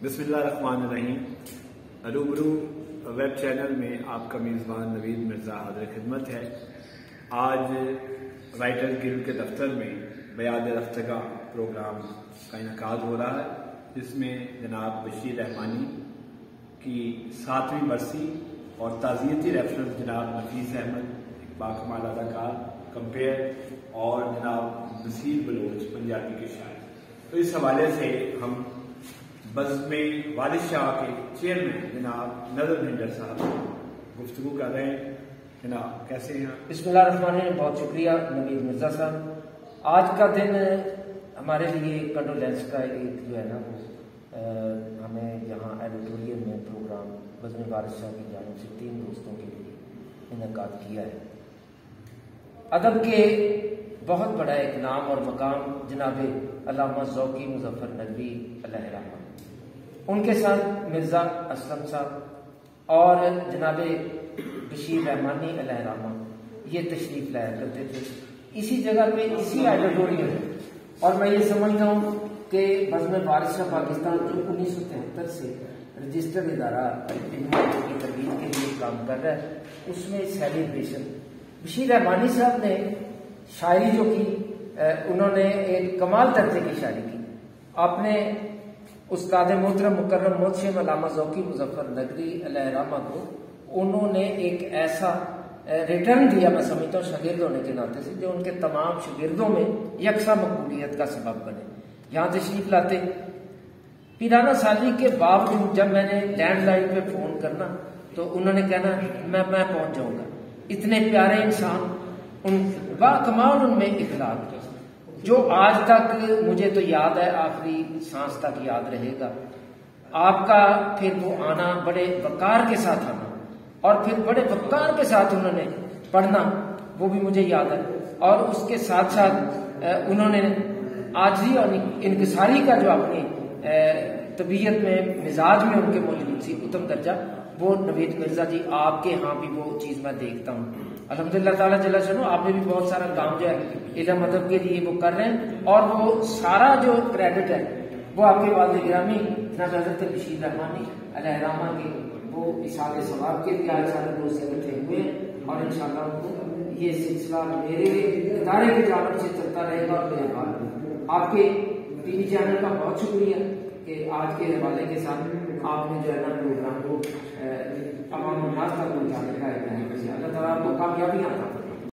بسم اللہ الرحمن الرحیم۔ روبرو ویب چینل میں آپ کا میزبان نوید مرزا حاضر خدمت ہے۔ آج رائٹر گلڈ کے دفتر میں بیاد رفتگاں پروگرام کا انعقاد ہو رہا ہے، جس میں جناب بشیر رحمانی کی 7ویں برسی اور تعزیتی ریفرنس جناب نفیس احمد باکمال اداکار کمپیئر اور جناب نصیر بلوچ پنجابی کے شاعر، تو اس حوالے سے ہم بزم والد شاہ کے چیئرمین جناب نظر بھنڈر صاحب گفتگو کر رہے ہیں۔ جناب کیسے ہیں؟ بسم اللہ الرحمن الرحیم، بہت شکریہ نوید مرزا صاحب۔ آج کا دن ہمارے لیے کنڈولینس کا ایک جو ہے نا وہ ہمیں یہاں ایڈیٹوریم میں پروگرام بزم والد شاہ کی جانب سے 3 دوستوں کے لیے انعقاد کیا ہے۔ ادب کے بہت بڑا ایک نام اور مقام جناب علامہ ذوقی مظفر ندوی علیہ رحمہ، ان کے ساتھ مرزا اسلم صاحب اور جناب بشیر رحمانی علیہ رحمہ یہ تشریف لایا کرتے تھے اسی جگہ پہ، اسی آڈیٹوریم میں۔ اور میں یہ سمجھتا ہوں کہ بزم والد شاہ پاکستان جو 1973 سے رجسٹرڈ ادارہ علمیات کی ترویج کے لیے کام کر رہا ہے، اس میں سیلیبریشن بشیر رحمانی صاحب نے شاعری جو کی، انہوں نے ایک کمال درجے کی شاعری کی۔ آپ نے استاد محترم مکرم محتشم علامہ ذوقی مظفر ندوی علیہ رحمہ کو انہوں نے ایک ایسا ریٹرن دیا، میں سمجھتا ہوں شاگرد ہونے کے ناطے سے، جو ان کے تمام شاگردوں میں یکساں مقبولیت کا سبب بنے۔ یہاں تشریف لاتے پیرانہ سالی کے باوجود جب میں نے لینڈ لائن پہ فون کرنا تو انہوں نے کہنا میں پہنچ جاؤں گا۔ اتنے پیارے انسان، ان با کمال ان میں اخلاق، جو آج تک مجھے تو یاد ہے، آخری سانس تک یاد رہے گا۔ آپ کا پھر وہ آنا، بڑے وقار کے ساتھ آنا، اور پھر بڑے وقار کے ساتھ انہوں نے پڑھنا، وہ بھی مجھے یاد ہے۔ اور اس کے ساتھ ساتھ انہوں نے عاجزی اور انکساری کا جو اپنی طبیعت میں، مزاج میں ان کے موجود سی اتم درجہ، وہ نوید مرزا جی آپ کے ہاں بھی وہ چیز میں دیکھتا ہوں۔ الحمدللہ تعالیٰ جل شانہ آپ نے بھی بہت سارا کام جو ہے علم ادب کے لیے وہ کر رہے ہیں، اور وہ سارا جو کریڈٹ ہے وہ آپ کے والد گرامی جناب حضرت بشیر رحمانی علیہ رحمہ کے وہ اصحاب ثواب کے لیے آج سارے دوست اکٹھے ہوئے ہیں، اور انشاءاللہ ان کو یہ سلسلہ میرے ادارے کی جانب سے چلتا رہے گا۔ اور میرے بعد آپ کے ٹی وی چینل کا بہت شکریہ کہ آج کے حوالے کے ساتھ آپ نے جو ہے نا پروگرام کو عوام الناس تک پہنچانے کا ایک، اللہ تعالیٰ آپ کو کامیابی عطا